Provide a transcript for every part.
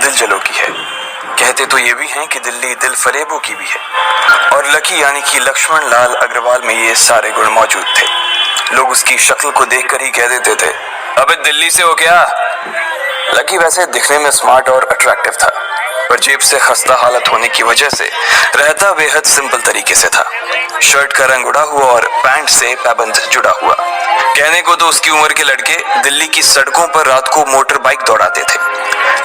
दिल जलों की है। कहते तो ये भी हैं कि दिल्ली दिल फरेबों की भी है। और लकी यानी कि लक्ष्मण लाल अग्रवाल में ये सारे गुण मौजूद थे। लोग उसकी शक्ल को देखकर ही कह देते थे, अबे दिल्ली से हो क्या। लकी वैसे दिखने में स्मार्ट और अट्रैक्टिव था, पर जेब से खस्ता हालत होने की वजह से रहता बेहद सिंपल तरीके से था। शर्ट का रंग उड़ा हुआ और पैंट से पैबंद जुड़ा हुआ। कहने को तो उसकी उम्र के लड़के दिल्ली की सड़कों पर रात को मोटर बाइक दौड़ाते थे,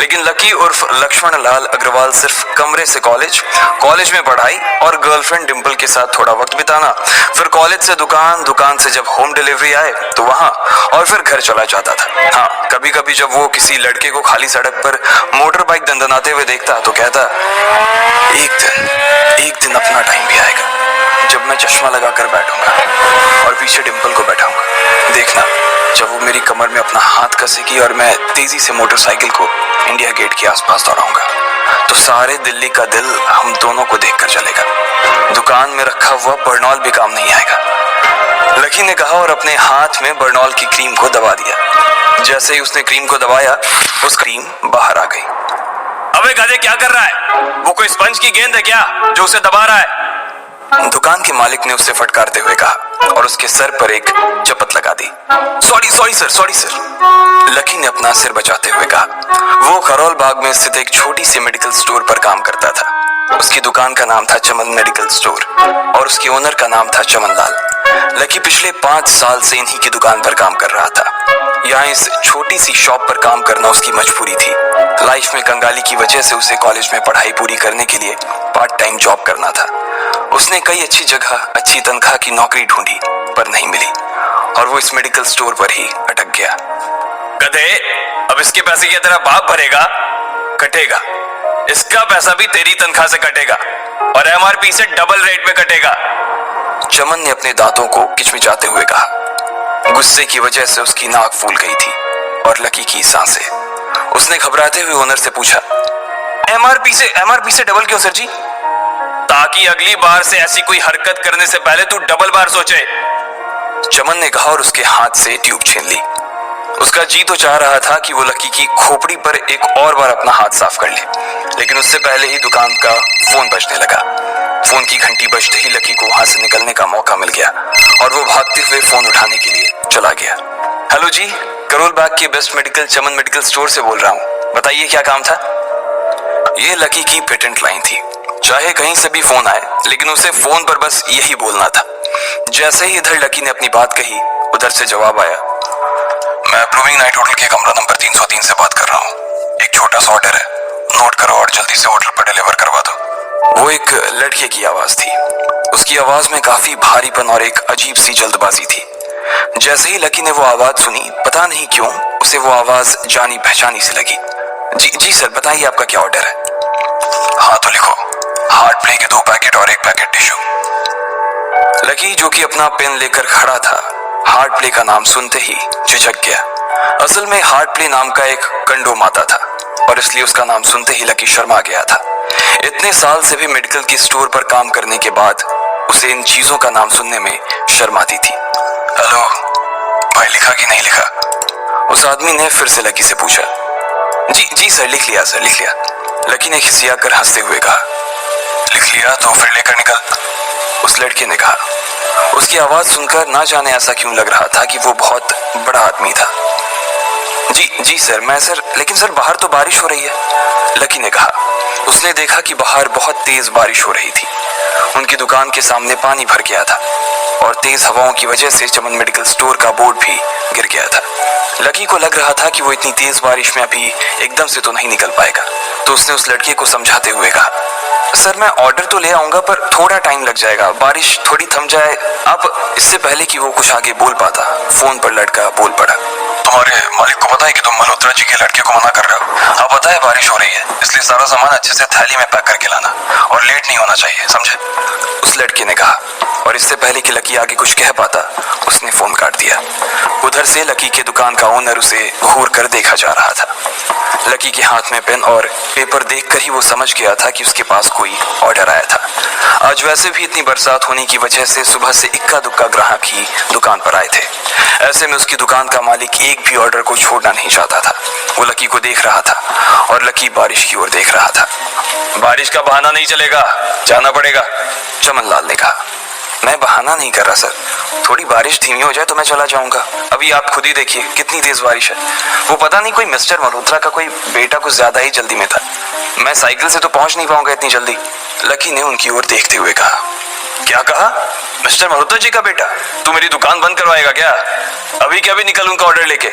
लेकिन लकी उर्फ लक्ष्मण लाल अग्रवाल सिर्फ कमरे से कॉलेज में पढ़ाई और गर्लफ्रेंड डिंपल के साथ थोड़ा वक्त बिताना, फिर कॉलेज से दुकान, दुकान से जब होम डिलीवरी आए तो वहां, और फिर घर चला जाता था। हाँ, कभी कभी जब वो किसी लड़के को खाली सड़क पर मोटर बाइक दंदनाते हुए देखता तो कहता, एक दिन अपना टाइम भी आएगा जब मैं चश्मा लगाकर बैठूंगा और पीछे डिंपल को बैठाऊंगा। देखना, जब वो मेरी कमर में अपना हाथ कसेगी और मैं तेजी से मोटरसाइकिल को इंडिया गेट के आसपास दौड़ाऊंगा, तो सारे दिल्ली का दिल हम दोनों को देखकर चलेगा। दुकान में रखा हुआ बर्नॉल भी काम नहीं आएगा। लकी ने कहा और अपने हाथ में बर्नॉल की क्रीम को दबा दिया। जैसे ही उसने क्रीम को दबाया, उस क्रीम बाहर आ गई। अबे गधे, क्या कर रहा है? वो कोई स्पंज की गेंद है क्या जो उसे दबा रहा है? दुकान के मालिक ने उसे फटकारते हुए कहा और उसके सर पर एक चपत लगा दी। Sorry sir. लकी ने अपना सिर बचाते हुए कहा। वो करोल बाग में स्थित एक छोटी सी मेडिकल स्टोर पर काम करता था। उसकी दुकान का नाम था चमन मेडिकल स्टोर और उसके ओनर का नाम था चमन लाल। लकी पिछले 5 साल से इन्हीं की दुकान पर काम कर रहा था। यहाँ इस छोटी सी शॉप पर काम करना उसकी मजबूरी थी। लाइफ में कंगाली की वजह से उसे कॉलेज में पढ़ाई पूरी करने के लिए पार्ट टाइम जॉब करना था। उसने कई अच्छी जगह अच्छी तनख्वाह की नौकरी ढूंढी, पर नहीं मिली और वो इस मेडिकल स्टोर पर ही अटक गया। गधे, अब इसके पैसे क्या तेरा बाप भरेगा? कटेगा। इसका पैसा भी तेरी तनख्वाह से कटेगा और एमआरपी से डबल रेट में कटेगा। चमन ने अपने दांतों को किचमिचाते हुए कहा। गुस्से की वजह से उसकी नाक फूल गई थी और लकी की सांसें। उसने घबराते हुए ओनर से पूछा, एमआरपी से डबल क्यों सर जी? ताकि अगली बार से ऐसी कोई हरकत करने से पहले तू डबल बार सोचे। चमन ने कहा और उसके हाथ से ट्यूब छीन ली। उसका जी तो चाह रहा था कि वो लकी की खोपड़ी पर एक और बार अपना हाथ साफ कर ले, लेकिन उससे पहले ही दुकान का फोन बजने लगा। फोन की घंटी बजते ही लकी को वहां से निकलने का मौका मिल गया और वो भागते हुए फोन उठाने के लिए चला गया। हेलो जी, करोल बाग के बेस्ट मेडिकल चमन मेडिकल स्टोर से बोल रहा हूँ, बताइए क्या काम था? ये लकी की पेटेंट लाइन थी। चाहे कहीं से भी फोन आए, लेकिन उसे फोन पर बस यही बोलना था। जैसे ही इधर लकी ने अपनी बात कही, उधर से जवाब आया, मैं अप्रूविंग नाइट होटल के कमरा नंबर 303 से बात कर रहा हूँ। एक छोटा सा ऑर्डर है, नोट करो और जल्दी से होटल पर डिलीवर करवा दो। वो एक लड़के की आवाज थी। उसकी आवाज में काफी भारीपन और एक अजीब सी जल्दबाजी थी। जैसे ही लकी ने वो आवाज सुनी, पता नहीं क्यों उसे वो आवाज जानी पहचानी सी लगी। जी सर, बताइए आपका क्या ऑर्डर है? हाँ तो लिखो, हार्ट प्ले के 2 पैकेट और 1 पैकेट टिश्यू। लकी, जो कि अपना पेन लेकर खड़ा था, हार्ट प्ले का नाम सुनते ही झिझक गया। असल में हार्ट प्ले नाम का एक कंडोम आता था और इसलिए उसका नाम सुनते ही लकी शर्मा गया था। इतने साल से भी मेडिकल की स्टोर पर काम करने के बाद उसे इन चीजों का नाम सुनने में शर्म आती थी। हेलो भाई, लिखा कि नहीं लिखा? उस आदमी ने फिर से लकी से पूछा। जी सर, लिख लिया सर, लिख लिया। लकी ने खिसिया कर हंसते हुए कहा। लिख लिया तो फिर लेकर निकल, उस लड़के ने कहा। उसकी आवाज सुनकर ना जाने ऐसा क्यों लग रहा था कि वो बहुत बड़ा आदमी था। जी सर, लेकिन सर बाहर तो बारिश हो रही है, लकी ने कहा। उसने देखा कि बाहर बहुत तेज बारिश हो रही थी। उनकी दुकान के सामने पानी भर गया था और तेज हवाओं की वजह से चमन मेडिकल स्टोर का बोर्ड भी गिर गया था। लकी को लग रहा था कि वो इतनी तेज बारिश में अभी एकदम से तो नहीं निकल पाएगा, तो उसने उस लड़के को समझाते हुए कहा, सर मैं ऑर्डर तो ले आऊंगा पर थोड़ा टाइम लग जाएगा, बारिश थोड़ी थम जाए। अब इससे पहले कि वो कुछ आगे बोल पाता, फोन पर लड़का बोल पड़ा। तुम्हारे मालिक को पता है कि तुम मल्होत्रा जी के लड़के को मना कर रहे हो? हाँ पता है, बारिश हो रही है, इसलिए सारा सामान अच्छे से थैली में पैक करके लाना और लेट नहीं होना चाहिए, समझे? उस लड़के ने कहा और इससे पहले कि लकी आगे कुछ कह पाता, उसने फोन काट दिया। उधर से लकी के दुकान का ओनर उसे घूर कर देखा जा रहा था। लकी के हाथ में पेन और पेपर देखकर ही वो समझ गया था कि उसके पास कोई ऑर्डर आया था। आज वैसे भी इतनी बरसात होने की वजह से सुबह से इक्का दुक्का ग्राहक ही दुकान पर आए थे। ऐसे में उसकी दुकान का मालिक एक भी ऑर्डर को छोड़ना नहीं चाहता था। वो लकी को देख रहा था और लकी बारिश की ओर देख रहा था। बारिश का बहाना नहीं चलेगा, जाना पड़ेगा, चमनलाल ने कहा। मैं बहाना नहीं कर रहा सर, थोड़ी बारिश धीमी हो जाए तो मैं चला जाऊंगा। अभी आप खुद ही देखिए कितनी तेज बारिश है। वो पता नहीं कोई मिस्टर मल्होत्रा का कोई बेटा कुछ ज्यादा ही जल्दी में था, मैं साइकिल से तो पहुंच नहीं पाऊंगा इतनी जल्दी। लकी ने उनकी ओर देखते हुए कहा। क्या कहा? मिस्टर मल्होत्रा जी का बेटा? तू मेरी दुकान बंद करवाएगा क्या? अभी क्या भी निकल उनका ऑर्डर लेके,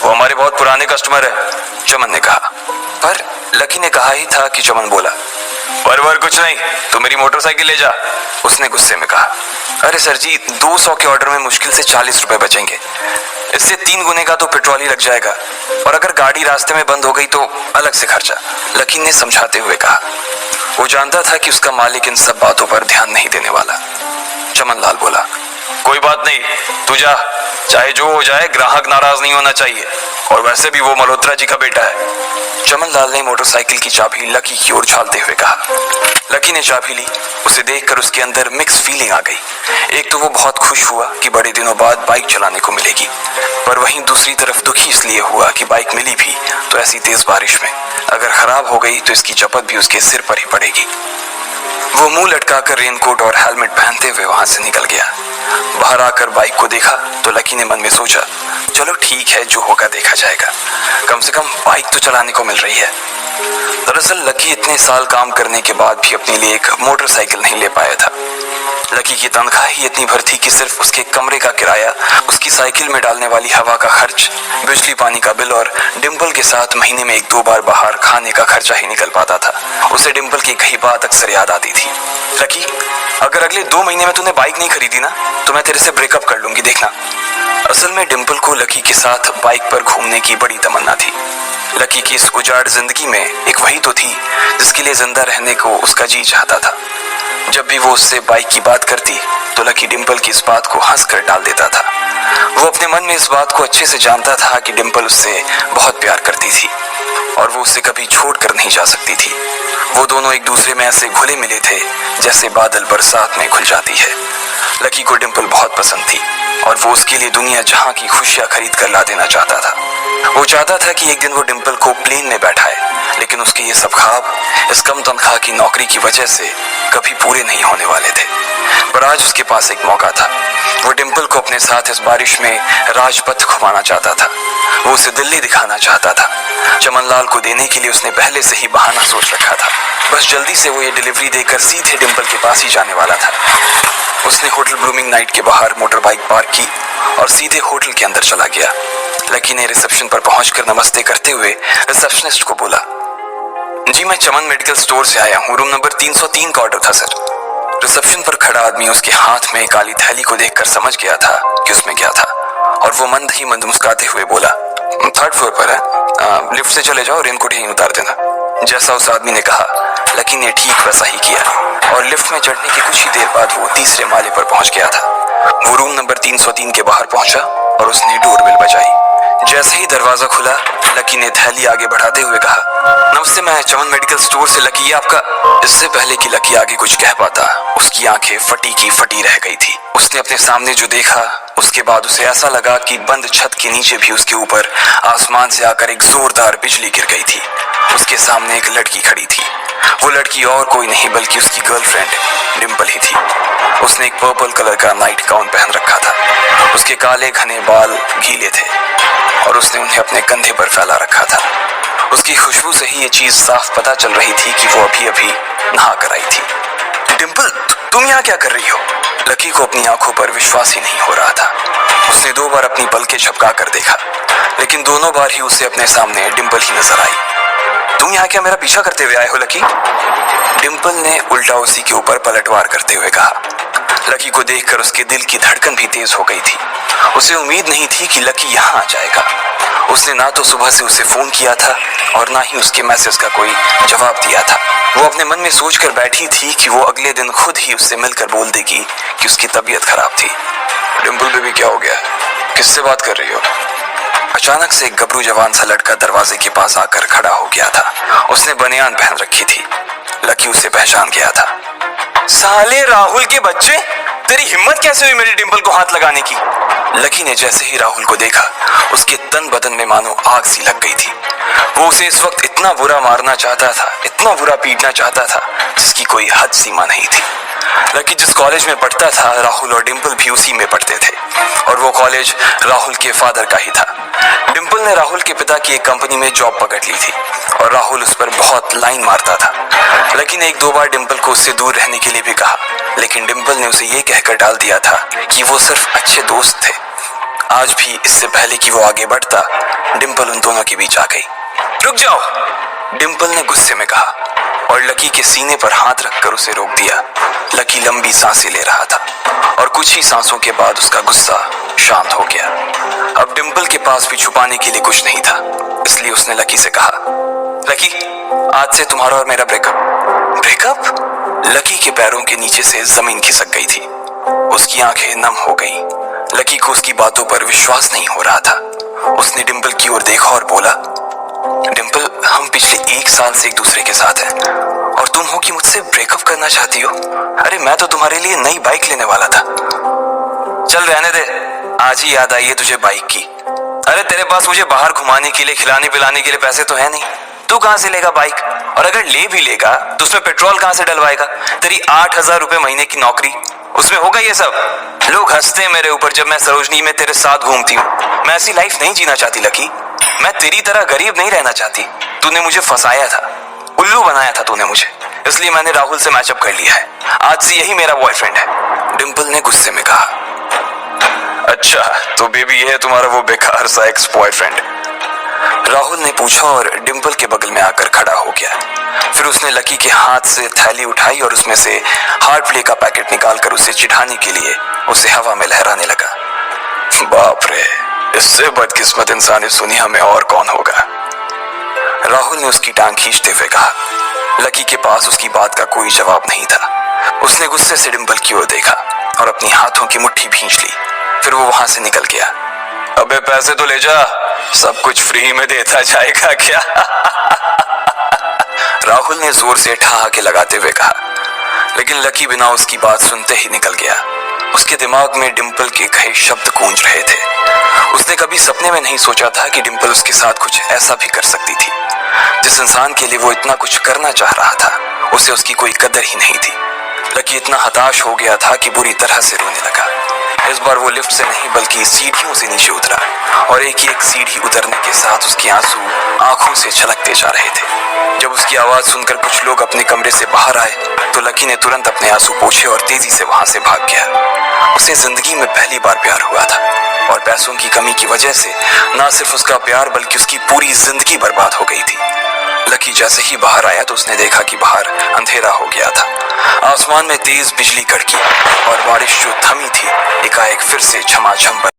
वो हमारे बहुत पुराने कस्टमर है, चमन ने कहा। पर लकी ने कहा ही था कि चमन बोला। पर कुछ नहीं, तू मेरी मोटरसाइकिल ले जा, उसने गुस्से में कहा। अरे सर जी, 200 के ऑर्डर में मुश्किल से 40 रुपए बचेंगे, इससे 3 गुने का तो पेट्रोल ही लग जाएगा, और अगर गाड़ी रास्ते में बंद हो गई तो अलग से खर्चा, लकी ने समझाते हुए कहा। वो जानता था कि उसका मालिक इन सब बातों पर ध्यान नहीं देने वाला। चमनलाल बोला। कोई बात नहीं, तू जा, चाहे जो हो जाए ग्राहक नाराज नहीं होना चाहिए, और वैसे भी वो मल्होत्रा जी का बेटा है। चमनलाल ने मोटरसाइकिल की चाबी लकी की ओर उछालते हुए कहा। लकी ने चाबी ली, उसे देखकर उसके अंदर मिक्स फीलिंग आ गई। एक तो वो बहुत खुश हुआ कि बड़े दिनों बाद बाइक चलाने को मिलेगी, पर वहीं दूसरी तरफ दुखी इसलिए हुआ कि बाइक मिली भी तो ऐसी तेज बारिश में, अगर खराब हो गई तो इसकी चपत भी उसके सिर पर ही पड़ेगी। वो मुंह लटकाकर रेनकोट और हेलमेट पहनते हुए वहां से निकल गया। बाहर आकर बाइक को देखा तो लकी ने मन में सोचा, चलो ठीक है, जो होगा देखा जाएगा, कम से कम बाइक तो चलाने को मिल रही है। दरअसल लकी इतने साल काम करने के बाद भी अपने लिए एक मोटरसाइकिल नहीं ले पाया था। लकी की तनख्वाह ही इतनी भर थी कि सिर्फ उसके कमरे का किराया, उसकी साइकिल में डालने वाली हवा का खर्च, बिजली पानी का बिल और डिम्पल के साथ महीने में 1-2 बार बाहर खाने का खर्चा ही निकल पाता था। उसे डिम्पल की कही बात अक्सर याद आती थी। लकी, अगर अगले 2 महीने में तूने बाइक नहीं खरीदी ना तो मैं तेरे से ब्रेकअप कर लूंगी, देखना। असल में डिम्पल को लकी के साथ बाइक पर घूमने की बड़ी तमन्ना थी। लकी की इस उजाड़ जिंदगी में एक वही तो थी जिसके लिए जिंदा रहने को उसका जी चाहता था। जब भी वो उससे बाइक की बात करती तो लकी डिम्पल की इस बात को हंस कर टाल देता था। वो अपने मन में इस बात को अच्छे से जानता था कि डिम्पल उससे बहुत प्यार करती थी और वो उसे कभी छोड़ कर नहीं जा सकती थी। वो दोनों एक दूसरे में ऐसे घुले मिले थे जैसे बादल बरसात में घुल जाती है। लकी को डिम्पल बहुत पसंद थी और वो उसके लिए दुनिया जहां की खुशियां खरीद कर ला देना चाहता था। वो चाहता था कि एक दिन वो डिम्पल को प्लेन में बैठाए, लेकिन उसके ये सब ख्वाब इस कम तनख्वाह की नौकरी की वजह से कभी पूरे नहीं होने वाले थे। पर आज उसके पास एक मौका था। वो डिम्पल को अपने साथ इस बारिश में राजपथ घुमाना चाहता था। वो उसे दिल्ली दिखाना चाहता था। चमनलाल को देने के लिए उसने पहले से ही बहाना सोच रखा था। बस जल्दी से वो ये डिलीवरी देकर सीधे डिम्पल के पास ही जाने वाला था। उसने होटल ब्लूमिंग नाइट के बाहर मोटर बाइक पार्क की और सीधे होटल के अंदर चला गया। लकी ने रिसेप्शन पर पहुंचकर नमस्ते करते हुए रिसेप्शनिस्ट को बोला, जी मैं चमन मेडिकल स्टोर से आया हूँ, रूम नंबर 303 का ऑर्डर था सर। रिसेप्शन पर खड़ा आदमी उसके हाथ में काली थैली को देखकर समझ गया था कि उसमें क्या था और वो मंद ही मंद मुस्कुराते हुए बोला, 3rd फ्लोर पर है, लिफ्ट से चले जाओ, रेनकोट यहीं उतार देना। जैसा उस आदमी ने कहा लकी ने ठीक वैसा ही किया और लिफ्ट में चढ़ने के कुछ ही देर बाद वो 3रे माले पर पहुंच गया था। वो रूम नंबर 303 के बाहर पहुंचा और उसने डोरबेल बजाई। जैसे ही दरवाजा खुला लकी ने थैली आगे बढ़ाते हुए कहा, नमस्ते, मैं चमन मेडिकल स्टोर से लकी, आपका। इससे पहले कि लकी आगे कुछ कह पाता उसकी आंखें फटी की फटी रह गई थी। उसने अपने सामने जो देखा उसके बाद उसे ऐसा लगा कि बंद छत के नीचे भी उसके ऊपर आसमान से आकर एक जोरदार बिजली गिर गई थी। उसके सामने एक लड़की खड़ी थी। वो लड़की और कोई नहीं बल्कि उसकी गर्लफ्रेंड डिम्पल ही थी। उसने एक पर्पल कलर का नाइट गाउन पहन रखा था। उसके काले घने बाल गीले थे और उसने उन्हें अपने कंधे पर फैला रखा था। उसकी खुशबू से ही ये चीज साफ पता चल रही थी कि वो अभी अभी नहा कर आई थी। डिम्पल, तुम यहाँ क्या कर रही हो? लकी को अपनी आंखों पर विश्वास ही नहीं हो रहा था। उसने 2 बार अपनी पलकें झपका कर देखा, लेकिन दोनों बार ही उसे अपने सामने डिम्पल ही नजर आई। तुम यहाँ क्या मेरा पीछा करते हुए आए हो लकी? डिम्पल ने उल्टा उसी के ऊपर पलटवार करते हुए कहा। लकी को देखकर उसके दिल की धड़कन भी तेज हो गई थी। उसे उम्मीद नहीं थी कि लकी यहाँ आ जाएगा। उसने ना तो सुबह से उसे फोन किया था और ना ही उसके मैसेज का कोई जवाब दिया था। वो अपने मन में सोचकर बैठी थी कि वो अगले दिन खुद ही उससे मिलकर बोल देगी कि उसकी तबीयत खराब थी। डिम्पल बेबी, क्या हो गया? किससे बात कर रही हो? अचानक से एक गबरू जवान सा लड़का दरवाजे के पास आकर खड़ा हो गया था। उसने बनियान पहन रखी थी। लकी उसे पहचान गया था। साले राहुल के बच्चे, तेरी हिम्मत कैसे हुई मेरी डिंपल को हाथ लगाने की? लकी ने जैसे ही राहुल को देखा, उसके तन बदन में मानो आग सी लग गई थी। वो उसे इस वक्त इतना बुरा मारना चाहता था, इतना बुरा पीटना चाहता था, जिसकी कोई हद सीमा नहीं थी। लकी जिस कॉलेज में पढ़ता था, राहुल और डिंपल भी उसी में पढ़ते थे, और वो कॉलेज राहुल के फादर का ही था। डिंपल ने राहुल के पिता की एक कंपनी में जॉब पकड़ ली थी, और राहुल उस पर बहुत लाइन मारता था। लकी ने एक दो बार डिंपल को उससे दूर रहने के लिए भी कहा, लेकिन डिंपल ने उसे ये कहकर डाल दिया था कि वो सिर्फ अच्छे दोस्त थे। आज भी इससे पहले कि वो आगे बढ़ता, डिंपल उन दोनों के बीच आ गई। रुक जाओ, डिंपल ने गुस्से में कहा, और लकी के सीने पर हाथ रखकर उसे रोक दिया। लकी लंबी सांसें ले रहा था, और कुछ ही सांसों के बाद उसका गुस्सा शांत हो गया। अब डिंपल के पास भी छुपाने के लिए कुछ नहीं था, इसलिए उसने लकी से कहा, लकी, आज से तुम्हारा और मेरा ब्रेकअप। ब्रेकअप? लकी के पैरों के नीचे से जमीन खिसक गई थी। उसकी आंखें नम हो गईं। लकी को उसकी बातों पर विश्वास नहीं हो रहा था। उसने डिंपल की ओर देखा और बोला, डिंपल, हम पिछले 1 साल से एक दूसरे के साथ हैं, और तुम हो कि मुझसे ब्रेकअप करना चाहती हो? अरे मैं तो तुम्हारे लिए नई बाइक लेने वाला था। चल रहने दे, आज ही याद आई है तुझे बाइक की। अरे तेरे पास मुझे बाहर घुमाने के लिए, खिलाने पिलाने के लिए पैसे तो है नहीं, तू कहां से लेगा बाइक? और अगर ले भी लेगा तो उसमें पेट्रोल कहां से डलवाएगा? तेरी 8,000 रुपए महीने की नौकरी, उसमें होगा ये सब? लोग हंसते हैं मेरे ऊपर जब मैं सरोजनी में तेरे साथ घूमती हूँ। मैं ऐसी लाइफ नहीं जीना चाहती लकी। मैं तेरी तरह गरीब नहीं रहना चाहती। तूने मुझे फंसाया था, उल्लू बनाया था तूने मुझे, इसलिए मैंने राहुल से मैचअप कर लिया है। आज से यही मेरा बॉयफ्रेंड है, डिंपल ने गुस्से में कहा। अच्छा, तो बेबी ये है तुम्हारा वो बेकार सा एक्स बॉयफ्रेंड? राहुल ने पूछा और डिंपल के बगल में आकर खड़ा हो गया। फिर उसने लकी के हाथ से थैली उठाई और उसमें से हार्ड प्ले का पैकेट निकालकर उसे चिढ़ाने के लिए उसे हवा में लहराने लगा। बाप रे, इससे बदकिस्मत इंसान इस दुनिया में और कौन होगा? राहुल ने उसकी टांग खींचते हुए कहा। लकी के पास उसकी बात का कोई जवाब नहीं था। उसने गुस्से से डिंपल की ओर देखा और अपनी हाथों की मुट्ठी भींच ली। फिर वो वहां से निकल गया। अबे पैसे तो ले जा, सब कुछ फ्री में देता जाएगा क्या? राहुल ने जोर से ठहाके लगाते हुए कहा, लेकिन लकी बिना उसकी बात सुनते ही निकल गया। उसके दिमाग में डिंपल के कहे शब्द गूंज रहे थे। उसने कभी सपने में नहीं सोचा था कि डिंपल उसके साथ कुछ ऐसा भी कर सकती थी। जिस इंसान के लिए वो इतना कुछ करना चाह रहा था, उसे उसकी कोई कदर ही नहीं थी। लकी इतना हताश हो गया था कि बुरी तरह से रोने लगा। इस बार वो लिफ्ट से नहीं बल्कि सीढ़ियों से नीचे उतरा, और एक सीढ़ी उतरने के साथ उसके आंसू आंखों से छलकते जा रहे थे। जब उसकी आवाज सुनकर कुछ लोग अपने कमरे से बाहर आए तो लकी ने तुरंत अपने आंसू पोंछे और तेजी से वहां से भाग गया। उसे जिंदगी में पहली बार प्यार हुआ था, और पैसों की कमी की वजह से न सिर्फ उसका प्यार बल्कि उसकी पूरी जिंदगी बर्बाद हो गई थी। लकी जैसे ही बाहर आया तो उसने देखा कि बाहर अंधेरा हो गया था। आसमान में तेज बिजली कड़की और बारिश जो थमी थी एकाएक फिर से झमाझम